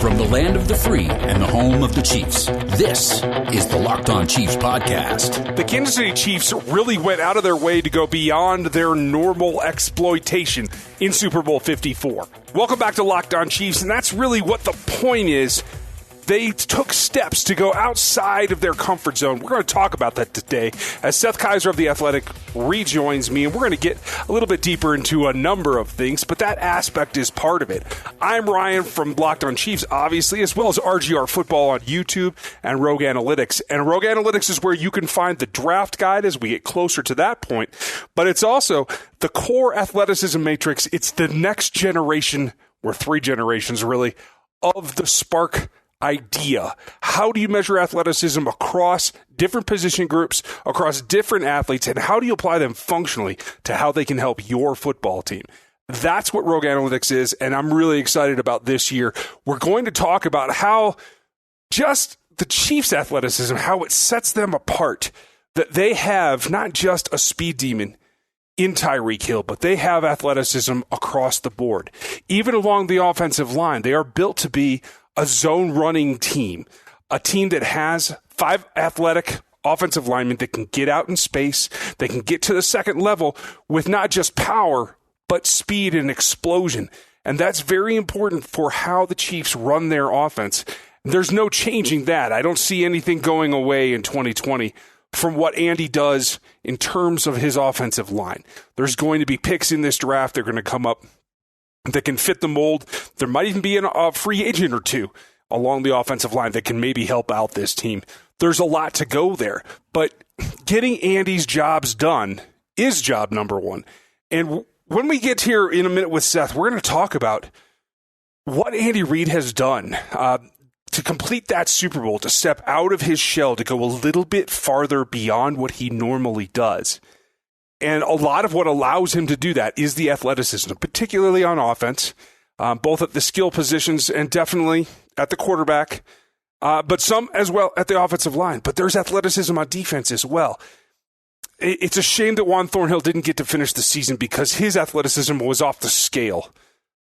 From the land of the free and the home of the Chiefs, this is the Locked On Chiefs podcast. The Kansas City Chiefs really went out of their way to go beyond their normal exploitation in Super Bowl 54. Welcome back to Locked On Chiefs, and that's really what the point is. They took steps to go outside of their comfort zone. We're going to talk about that today as Seth Keysor of The Athletic rejoins me, and we're going to get a little bit deeper into a number of things, but that aspect is part of it. I'm Ryan from Locked On Chiefs, obviously, as well as RGR Football on YouTube and Rogue Analytics. And Rogue Analytics is where you can find the draft guide as we get closer to that point, but it's also the core athleticism matrix. It's the next generation, or three generations really, of the Spark idea. How do you measure athleticism across different position groups, across different athletes, and how do you apply them functionally to how they can help your football team? That's what Rogue Analytics is, and I'm really excited about this year. We're going to talk about how just the Chiefs' athleticism, how it sets them apart, that they have not just a speed demon in Tyreek Hill, but they have athleticism across the board. Even along the offensive line, they are built to be a zone running team, a team that has 5 athletic offensive linemen that can get out in space, they can get to the second level with not just power, but speed and explosion. And that's very important for how the Chiefs run their offense. There's no changing that. I don't see anything going away in 2020 from what Andy does in terms of his offensive line. There's going to be picks in this draft. They're going to come up that can fit the mold. There might even be a free agent or two along the offensive line that can maybe help out this team. There's a lot to go there, but getting Andy's jobs done is job number one. And when we get here in a minute with Seth, we're going to talk about what Andy Reid has done to complete that Super Bowl, to step out of his shell, to go a little bit farther beyond what he normally does. And a lot of what allows him to do that is the athleticism, particularly on offense, both at the skill positions and definitely at the quarterback, but some as well at the offensive line. But there's athleticism on defense as well. It's a shame that Juan Thornhill didn't get to finish the season because his athleticism was off the scale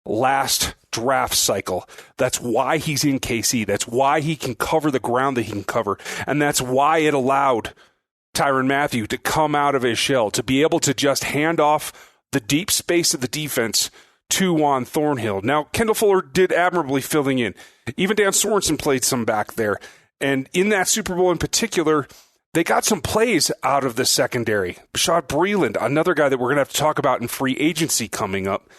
last draft cycle. That's why he's in KC. That's why he can cover the ground that he can cover. And that's why it allowed Tyrann Mathieu to come out of his shell, to be able to just hand off the deep space of the defense to Juan Thornhill. Now, Kendall Fuller did admirably filling in. Even Dan Sorensen played some back there. And in that Super Bowl in particular, they got some plays out of the secondary. Bashad Breeland, another guy that we're going to have to talk about in free agency coming up.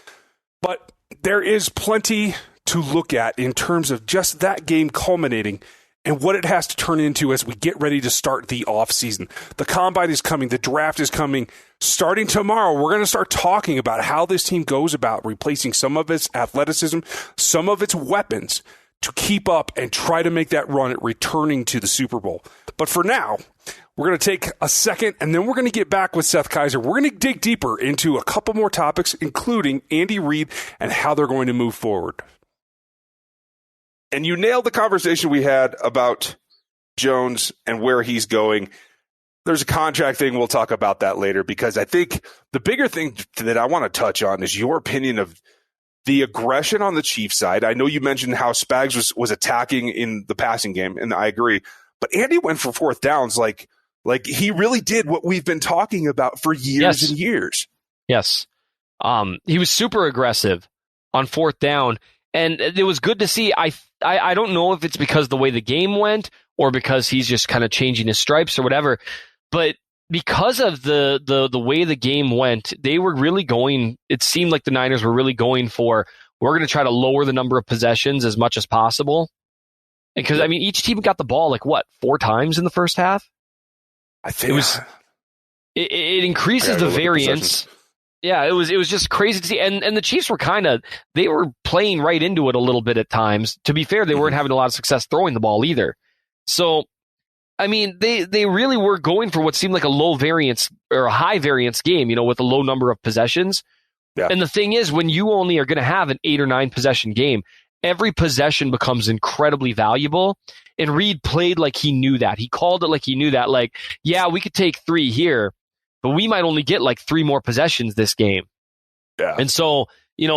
But there is plenty to look at in terms of just that game culminating and what it has to turn into as we get ready to start the offseason. The combine is coming. The draft is coming. Starting tomorrow, we're going to start talking about how this team goes about replacing some of its athleticism, some of its weapons to keep up and try to make that run at returning to the Super Bowl. But for now, we're going to take a second, and then we're going to get back with Seth Keysor. We're going to dig deeper into a couple more topics, including Andy Reid and how they're going to move forward. And you nailed the conversation we had about Jones and where he's going. There's a contract thing. We'll talk about that later because I think the bigger thing that I want to touch on is your opinion of the aggression on the Chiefs side. I know you mentioned how Spags was attacking in the passing game, and I agree. But Andy went for fourth downs like he really did what we've been talking about for years and years. Yes. He was super aggressive on fourth down. And it was good to see. I don't know if it's because the way the game went or because he's just kind of changing his stripes or whatever, but because of the way the game went, they were really going, it seemed like the Niners were really going for, we're going to try to lower the number of possessions as much as possible. Because, I mean, each team got the ball, 4 times in the first half? I think it increases the variance. Yeah, it was just crazy to see. And the Chiefs were they were playing right into it a little bit at times. To be fair, they weren't having a lot of success throwing the ball either. So, I mean, they really were going for what seemed like a low variance or a high variance game, with a low number of possessions. Yeah. And the thing is, when you only are going to have an 8 or 9 possession game, every possession becomes incredibly valuable. And Reid played like he knew that. He called it like he knew that. Yeah, we could take 3 here, but we might only get 3 more possessions this game. Yeah. And so,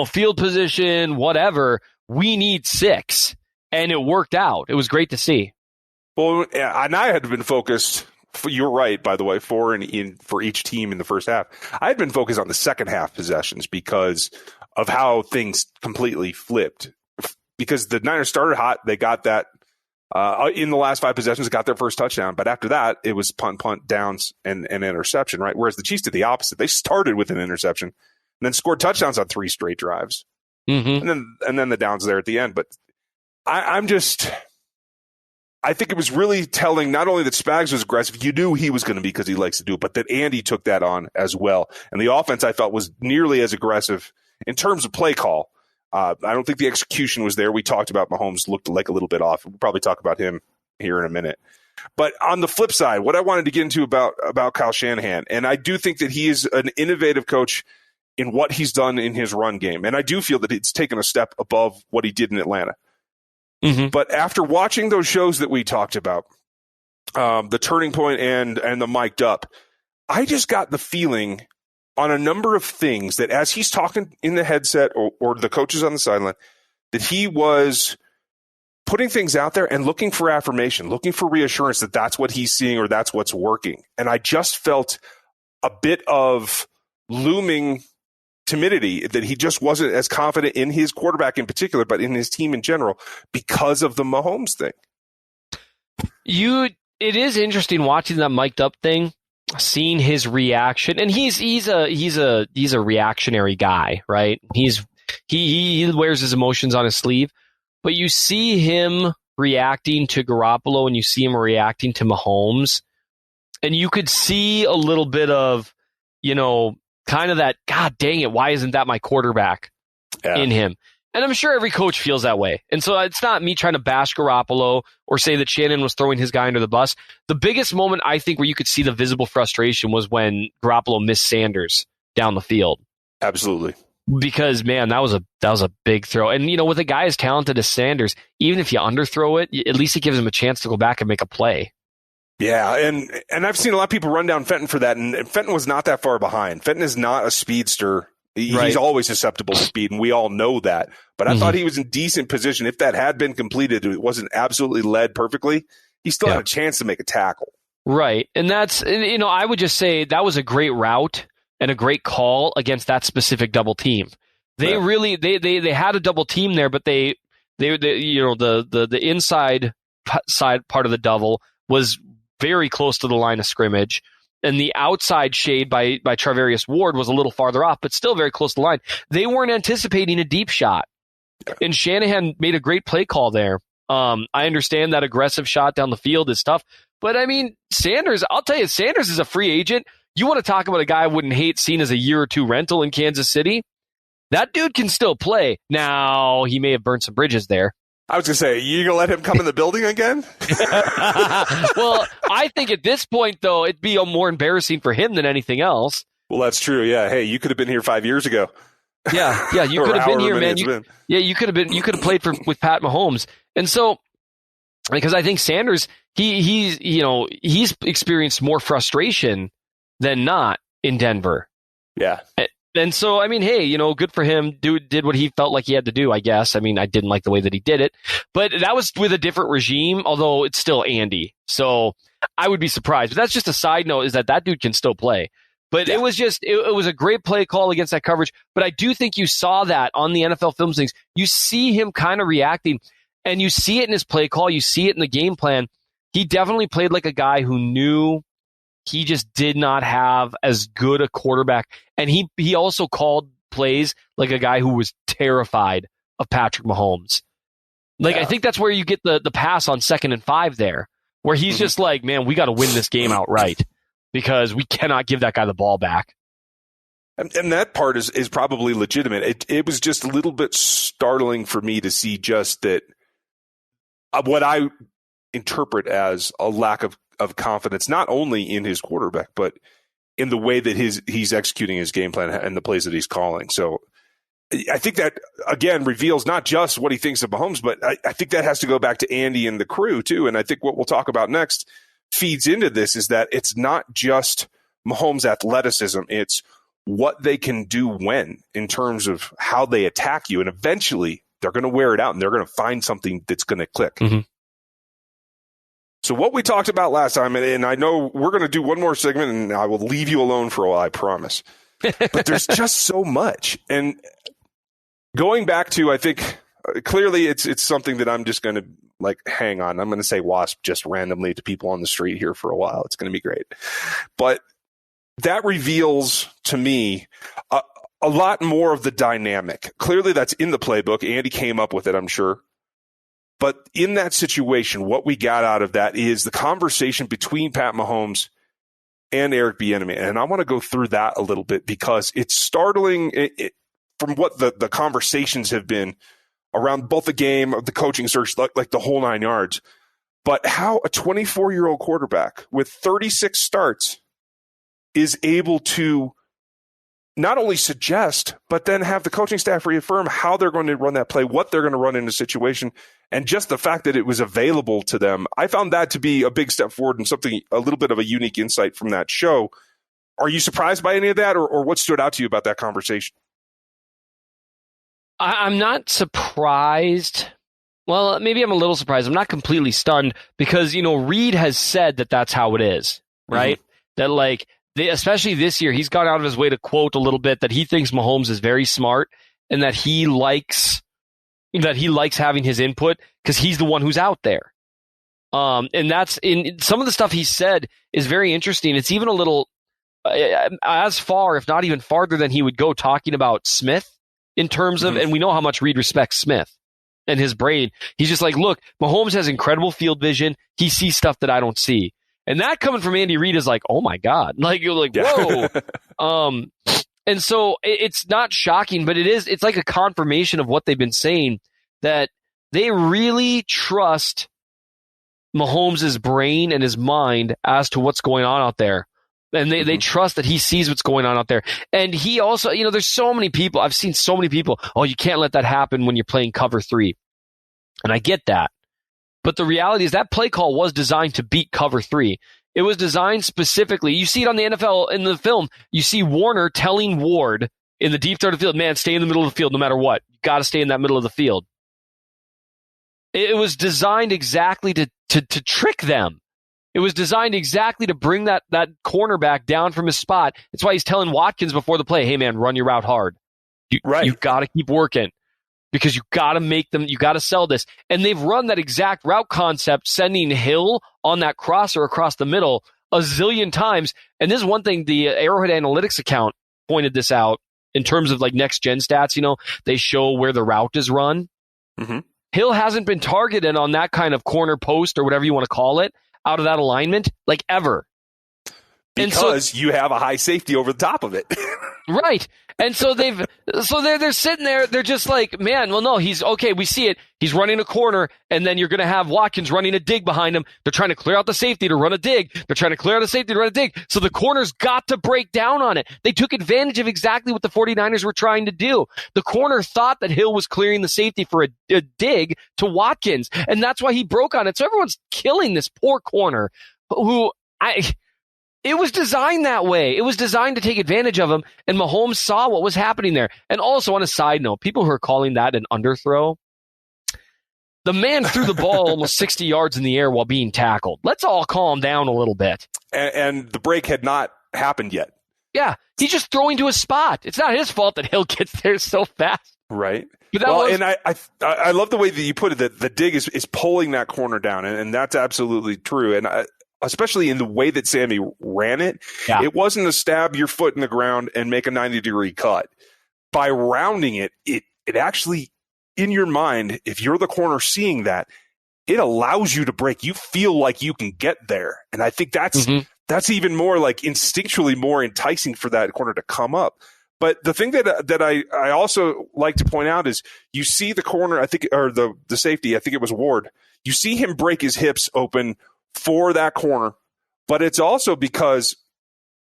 field position, whatever, we need 6. and it worked out. It was great to see. Well, and I had been focused. You're right, by the way, for each team in the first half. I had been focused on the second half possessions because of how things completely flipped. Because the Niners started hot, they got that in the last 5 possessions, got their first touchdown. But after that, it was punt, downs, and interception. Right, whereas the Chiefs did the opposite. They started with an interception and then scored touchdowns on 3 straight drives, and then the downs there at the end. But I think it was really telling not only that Spags was aggressive, you knew he was going to be because he likes to do it, but that Andy took that on as well. And the offense, I felt, was nearly as aggressive in terms of play call. I don't think the execution was there. We talked about Mahomes looked like a little bit off. We'll probably talk about him here in a minute. But on the flip side, what I wanted to get into about Kyle Shanahan, and I do think that he is an innovative coach in what he's done in his run game. And I do feel that it's taken a step above what he did in Atlanta. But after watching those shows that we talked about, the Turning Point and the Mic'd Up, I just got the feeling on a number of things that as he's talking in the headset or the coaches on the sideline, that he was putting things out there and looking for affirmation, looking for reassurance that that's what he's seeing or that's what's working. And I just felt a bit of looming timidity, that he just wasn't as confident in his quarterback in particular, but in his team in general because of the Mahomes thing. It is interesting watching that mic'd up thing, seeing his reaction, and he's a reactionary guy, right? He wears his emotions on his sleeve, but you see him reacting to Garoppolo and you see him reacting to Mahomes, and you could see a little bit of, kind of that, God dang it, why isn't that my quarterback in him? And I'm sure every coach feels that way. And so it's not me trying to bash Garoppolo or say that Shannon was throwing his guy under the bus. The biggest moment, I think, where you could see the visible frustration was when Garoppolo missed Sanders down the field. Absolutely. Because, man, that was a big throw. And, with a guy as talented as Sanders, even if you underthrow it, at least it gives him a chance to go back and make a play. Yeah, and I've seen a lot of people run down Fenton for that, and Fenton was not that far behind. Fenton is not a speedster. He's always susceptible to speed, and we all know that. But I thought he was in decent position. If that had been completed, it wasn't absolutely led perfectly, he still had a chance to make a tackle. Right, and that's, I would just say that was a great route and a great call against that specific double team. They really they had a double team there, but they the inside side part of the double was very close to the line of scrimmage, and the outside shade by Charvarius Ward was a little farther off, but still very close to the line. They weren't anticipating a deep shot, and Shanahan made a great play call there. I understand that aggressive shot down the field is tough, but I mean, Sanders, I'll tell you, Sanders is a free agent. You want to talk about a guy I wouldn't hate seen as a year or two rental in Kansas City? That dude can still play. Now, he may have burned some bridges there. I was going to say, you going to let him come in the building again? Well, I think at this point, though, it'd be more embarrassing for him than anything else. Well, that's true. Yeah. Hey, you could have been here 5 years ago. Yeah. You could have been here, man. You could have played with Pat Mahomes. And so, because I think Sanders, he's experienced more frustration than not in Denver. Yeah. And so, I mean, hey, good for him. Dude did what he felt like he had to do, I guess. I mean, I didn't like the way that he did it, but that was with a different regime, although it's still Andy. So I would be surprised. But that's just a side note, is that dude can still play. But it was just, it was a great play call against that coverage. But I do think you saw that on the NFL Films things. You see him kind of reacting, and you see it in his play call. You see it in the game plan. He definitely played like a guy who knew he just did not have as good a quarterback. And he also called plays like a guy who was terrified of Patrick Mahomes. I think that's where you get the pass on 2nd and 5 there, where he's just like, man, we got to win this game outright because we cannot give that guy the ball back. And that part is probably legitimate. It was just a little bit startling for me to see just that what I interpret as a lack of confidence, not only in his quarterback, but in the way that he's executing his game plan and the plays that he's calling. So I think that, again, reveals not just what he thinks of Mahomes, but I think that has to go back to Andy and the crew, too. And I think what we'll talk about next feeds into this is that it's not just Mahomes' athleticism. It's what they can do when, in terms of how they attack you. And eventually, They're going to wear it out, and they're going to find something that's going to click. Mm-hmm. So what we talked about last time, and I know we're going to do one more segment, and I will leave you alone for a while, I promise. But there's just so much. And going back to, I think, clearly it's something that I'm just going to, like, hang on. I'm going to say wasp just randomly to people on the street here for a while. It's going to be great. But that reveals to me a lot more of the dynamic. Clearly that's in the playbook. Andy came up with it, I'm sure. But in that situation, what we got out of that is the conversation between Pat Mahomes and Eric Bieniemy. And I want to go through that a little bit because it's startling from what the conversations have been around both the game, of the coaching search, like the whole 9 yards. But how a 24-year-old quarterback with 36 starts is able to not only suggest, but then have the coaching staff reaffirm how they're going to run that play, what they're going to run in a situation, and just the fact that it was available to them. I found that to be a big step forward and something, a little bit of a unique insight from that show. Are you surprised by any of that, or what stood out to you about that conversation? I'm not surprised. Well, maybe I'm a little surprised. I'm not completely stunned because, Reid has said that that's how it is, right? Mm-hmm. That, like, especially this year, he's gone out of his way to quote a little bit that he thinks Mahomes is very smart and that he likes having his input because he's the one who's out there. And that's in some of the stuff he said is very interesting. It's even a little as far, if not even farther than he would go talking about Smith in terms of, and we know how much Reid respects Smith and his brain. He's just like, look, Mahomes has incredible field vision. He sees stuff that I don't see. And that coming from Andy Reid is like, oh my God. Like, you're like, whoa. And so it's not shocking, but it's like a confirmation of what they've been saying, that they really trust Mahomes' brain and his mind as to what's going on out there. And they trust that he sees what's going on out there. And he also, there's so many people, I've seen so many people, oh, you can't let that happen when you're playing cover 3. And I get that. But the reality is that play call was designed to beat cover 3. It was designed specifically. You see it on the NFL in the film. You see Warner telling Ward in the deep third of the field, man, stay in the middle of the field no matter what. You got to stay in that middle of the field. It was designed exactly to trick them. It was designed exactly to bring that cornerback down from his spot. That's why he's telling Watkins before the play, hey, man, run your route hard. You've got to keep working because you've got to make them, you got to sell this. And they've run that exact route concept, sending Hill on that crosser across the middle a zillion times. And this is one thing, the Arrowhead Analytics account pointed this out in terms of like next gen stats. They show where the route is run. Mm-hmm. Hill hasn't been targeted on that kind of corner post or whatever you want to call it, out of that alignment, like ever. Because you have a high safety over the top of it. Right. And so they're sitting there, they're just like, man, well, no, he's okay. We see it. He's running a corner, and then you're going to have Watkins running a dig behind him. They're trying to clear out the safety to run a dig. They're trying to clear out the safety to run a dig. So the corner's got to break down on it. They took advantage of exactly what the 49ers were trying to do. The corner thought that Hill was clearing the safety for a dig to Watkins, and that's why he broke on it. So everyone's killing this poor corner it was designed that way. It was designed to take advantage of him, and Mahomes saw what was happening there. And also, on a side note, people who are calling that an underthrow, the man threw the ball almost 60 yards in the air while being tackled. Let's all calm down a little bit. And the break had not happened yet. Yeah, he's just throwing to a spot. It's not his fault that Hill gets there so fast. Right. And I love the way that you put it, that the dig is pulling that corner down, and that's absolutely true. And especially in the way that Sammy ran it, It wasn't a stab your foot in the ground and make a 90-degree cut. By rounding it, it actually, in your mind, if you're the corner seeing that, it allows you to break. You feel like you can get there. And I think that's even more like instinctually more enticing for that corner to come up. But the thing that I also like to point out is you see the corner, I think, or the safety, I think it was Ward. You see him break his hips open for that corner, but it's also because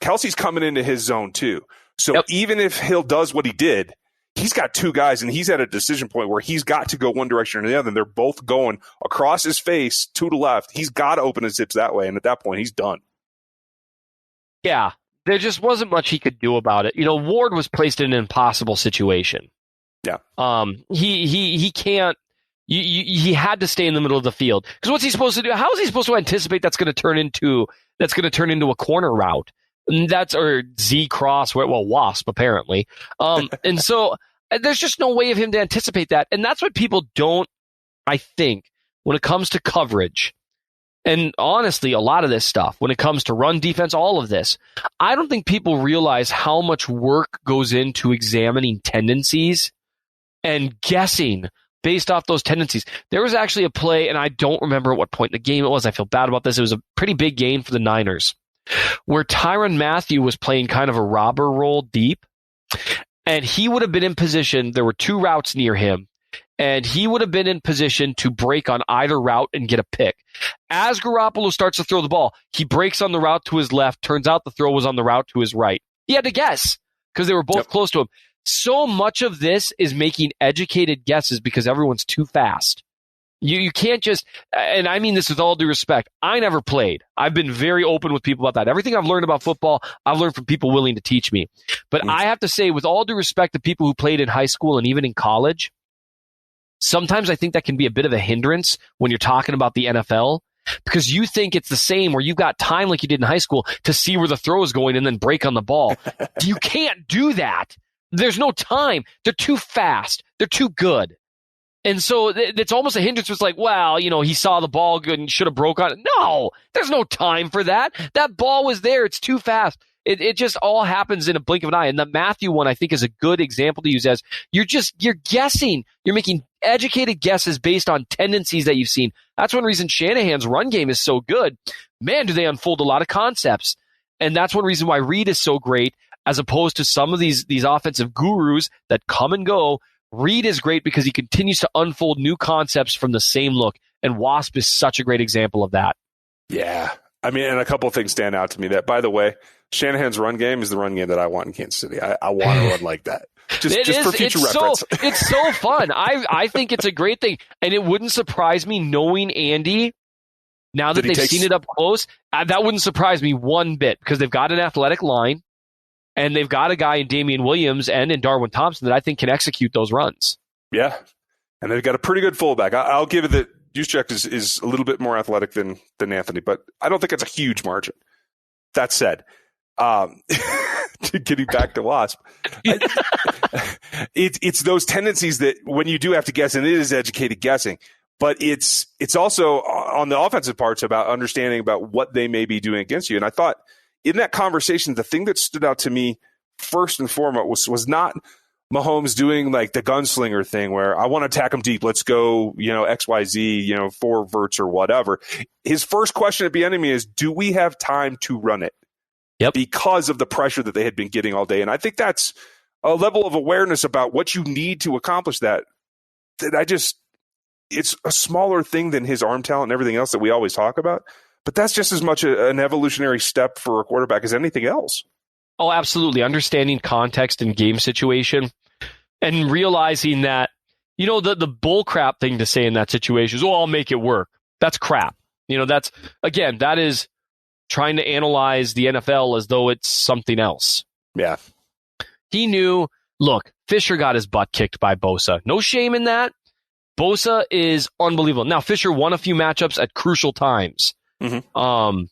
Kelsey's coming into his zone too. So even if Hill does what he did, he's got two guys and he's at a decision point where he's got to go one direction or the other. And they're both going across his face to the left. He's got to open his hips that way. And at that point, he's done. Yeah, there just wasn't much he could do about it. Ward was placed in an impossible situation. Yeah. He can't. He had to stay in the middle of the field, because what's he supposed to do? How is he supposed to anticipate that's going to turn into a corner route? Or Z cross, well, wasp apparently. And so there's just no way of him to anticipate that, and that's what people don't. I think when it comes to coverage, and honestly, a lot of this stuff, when it comes to run defense, all of this, I don't think people realize how much work goes into examining tendencies and guessing based off those tendencies. There was actually a play, and I don't remember at what point in the game it was. I feel bad about this. It was a pretty big game for the Niners, where Tyrann Mathieu was playing kind of a robber role deep, and he would have been in position. There were two routes near him, and he would have been in position to break on either route and get a pick. As Garoppolo starts to throw the ball, he breaks on the route to his left. Turns out the throw was on the route to his right. He had to guess because they were both close to him. So much of this is making educated guesses because everyone's too fast. You can't just, and I mean this with all due respect, I never played. I've been very open with people about that. Everything I've learned about football, I've learned from people willing to teach me. But I have to say, with all due respect to people who played in high school and even in college, sometimes I think that can be a bit of a hindrance when you're talking about the NFL, because you think it's the same where you've got time like you did in high school to see where the throw is going and then break on the ball. You can't do that. There's no time. They're too fast. They're too good. And so it's almost a hindrance. It's like, well, he saw the ball good and should have broke on it. No, there's no time for that. That ball was there. It's too fast. It just all happens in a blink of an eye. And the Matthew one, I think, is a good example to use as you're guessing. You're making educated guesses based on tendencies that you've seen. That's one reason Shanahan's run game is so good. Man, do they unfold a lot of concepts. And that's one reason why Reid is so great, as opposed to some of these offensive gurus that come and go. Reid is great because he continues to unfold new concepts from the same look. And Wasp is such a great example of that. Yeah. I mean, and a couple of things stand out to me. That, by the way, Shanahan's run game is the run game that I want in Kansas City. I want to run like that. Just for future reference. It's so fun. I think it's a great thing. And it wouldn't surprise me, knowing Andy, now that they've seen it up close, that wouldn't surprise me one bit, because they've got an athletic line, and they've got a guy in Damian Williams and in Darwin Thompson that I think can execute those runs. Yeah. And they've got a pretty good fullback. I'll give it that Juszczyk is a little bit more athletic than Anthony, but I don't think it's a huge margin. That said, getting back to Wasp, it's those tendencies that when you do have to guess, and it is educated guessing, but it's also on the offensive parts about understanding about what they may be doing against you. And I thought in that conversation, the thing that stood out to me first and foremost was not Mahomes doing like the gunslinger thing where I want to attack him deep. Let's go, XYZ, 4 verts or whatever. His first question at the enemy is, do we have time to run it? Yep. Because of the pressure that they had been getting all day. And I think that's a level of awareness about what you need to accomplish that it's a smaller thing than his arm talent and everything else that we always talk about. But that's just as much an evolutionary step for a quarterback as anything else. Oh, absolutely. Understanding context and game situation and realizing that, the bull crap thing to say in that situation is, I'll make it work. That's crap. That is trying to analyze the NFL as though it's something else. Yeah. He knew, look, Fisher got his butt kicked by Bosa. No shame in that. Bosa is unbelievable. Now, Fisher won a few matchups at crucial times. Mm-hmm.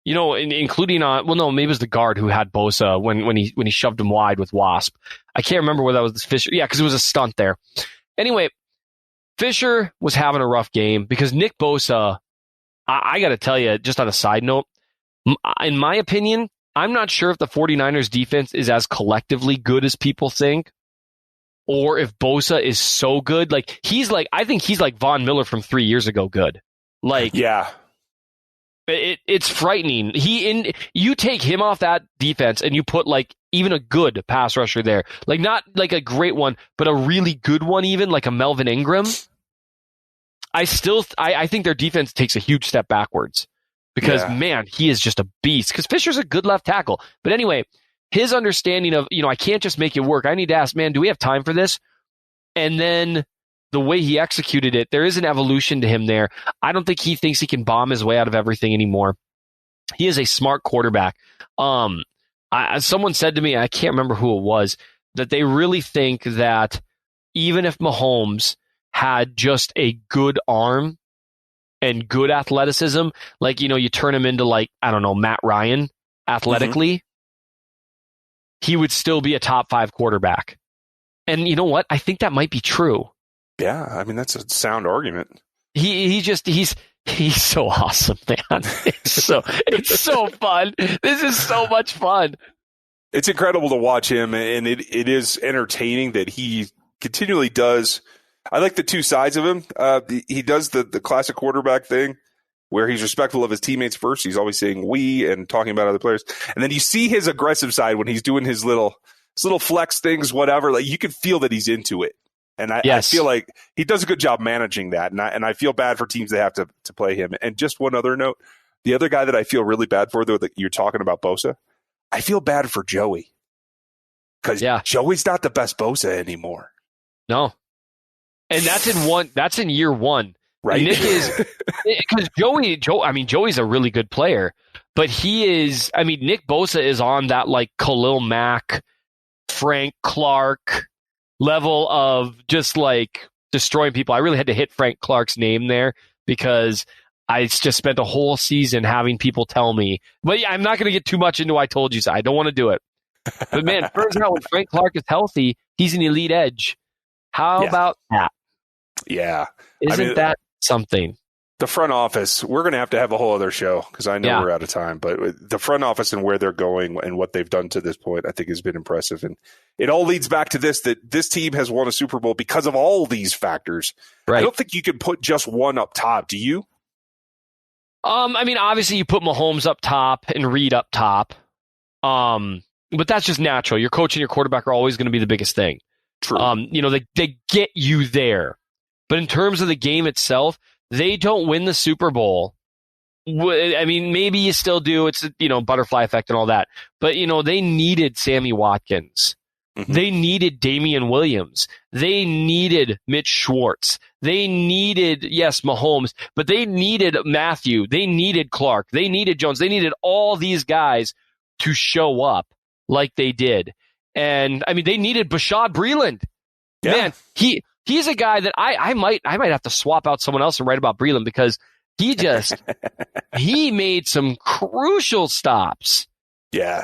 Including maybe it was the guard who had Bosa when he shoved him wide with Wasp. I can't remember whether that was Fisher. Yeah, because it was a stunt there. Anyway, Fisher was having a rough game because Nick Bosa, I got to tell you, just on a side note, in my opinion, I'm not sure if the 49ers defense is as collectively good as people think, or if Bosa is so good. I think he's like Von Miller from 3 years ago good. Yeah. It's frightening. You take him off that defense and you put even a good pass rusher there, not like a great one, but a really good one, even like a Melvin Ingram. I think their defense takes a huge step backwards because man, he is just a beast. Because Fisher's a good left tackle, but anyway, his understanding of I can't just make it work. I need to ask, man, do we have time for this? And then the way he executed it, there is an evolution to him there. I don't think he thinks he can bomb his way out of everything anymore. He is a smart quarterback. Someone said to me, I can't remember who it was, that they really think that even if Mahomes had just a good arm and good athleticism, like, you turn him into, like, I don't know, Matt Ryan athletically, he would still be a top 5 quarterback. And you know what? I think that might be true. Yeah, I mean, that's a sound argument. He's so awesome, man. It's so fun. This is so much fun. It's incredible to watch him, and it is entertaining that he continually does. I like the two sides of him. He does the classic quarterback thing where he's respectful of his teammates first. He's always saying we and talking about other players. And then you see his aggressive side when he's doing his little flex things, whatever. Like, you can feel that he's into it. And I feel like he does a good job managing that. And I feel bad for teams that have to play him. And just one other note, the other guy that I feel really bad for, though, that you're talking about, Bosa, I feel bad for Joey. Because Joey's not the best Bosa anymore. No. And that's in year one. Right. Nick is, because Joey's a really good player, but Nick Bosa is on that, like, Khalil Mack, Frank Clark level of just, like, destroying people. I really had to hit Frank Clark's name there because I just spent a whole season having people tell me, but I'm not going to get too much into I told you so. I don't want to do it. But man, turns out when Frank Clark is healthy, he's an elite edge. How about that? Yeah. Isn't that something? The front office, we're going to have a whole other show because I know we're out of time, but the front office and where they're going and what they've done to this point, I think has been impressive. And it all leads back to that this team has won a Super Bowl because of all these factors. Right. I don't think you can put just one up top. Do you? Obviously you put Mahomes up top and Reid up top. But that's just natural. Your coach and your quarterback are always going to be the biggest thing. True. They get you there. But in terms of the game itself, they don't win the Super Bowl. I mean, maybe you still do. It's, butterfly effect and all that. But, they needed Sammy Watkins. Mm-hmm. They needed Damian Williams. They needed Mitch Schwartz. They needed, Mahomes. But they needed Matthew. They needed Clark. They needed Jones. They needed all these guys to show up like they did. And, they needed Bashaud Breeland. Yeah. Man, he's a guy that I might have to swap out someone else and write about Breeland because he made some crucial stops. Yeah.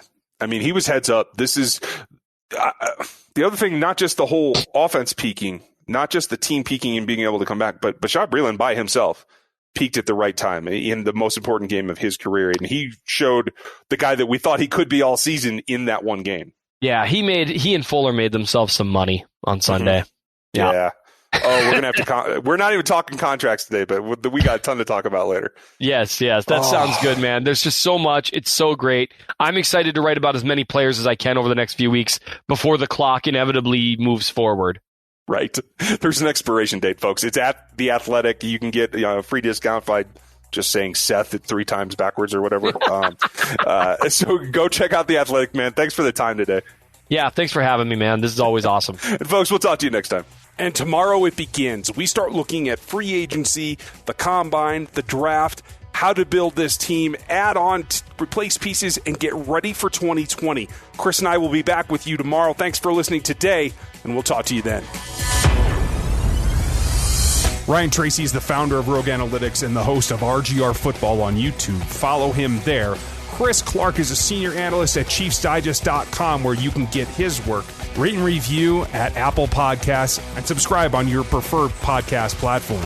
He was heads up. This is the other thing, not just the whole offense peaking, not just the team peaking and being able to come back, but Bashaud Breeland by himself peaked at the right time in the most important game of his career. And he showed the guy that we thought he could be all season in that one game. Yeah, he and Fuller made themselves some money on Sunday. Mm-hmm. Yeah. Oh, we're gonna have to. We're not even talking contracts today, but we got a ton to talk about later. Yes, that sounds good, man. There's just so much. It's so great. I'm excited to write about as many players as I can over the next few weeks before the clock inevitably moves forward. Right. There's an expiration date, folks. It's at The Athletic. You can get a free discount by just saying Seth 3 times backwards or whatever. So go check out The Athletic, man. Thanks for the time today. Yeah, thanks for having me, man. This is always awesome. And folks, we'll talk to you next time. And tomorrow it begins. We start looking at free agency, the combine, the draft, how to build this team, add on, replace pieces, and get ready for 2020. Chris and I will be back with you tomorrow. Thanks for listening today, and we'll talk to you then. Ryan Tracy is the founder of Rogue Analytics and the host of RGR Football on YouTube. Follow him there. Chris Clark is a senior analyst at ChiefsDigest.com, where you can get his work. Rate and review at Apple Podcasts and subscribe on your preferred podcast platform.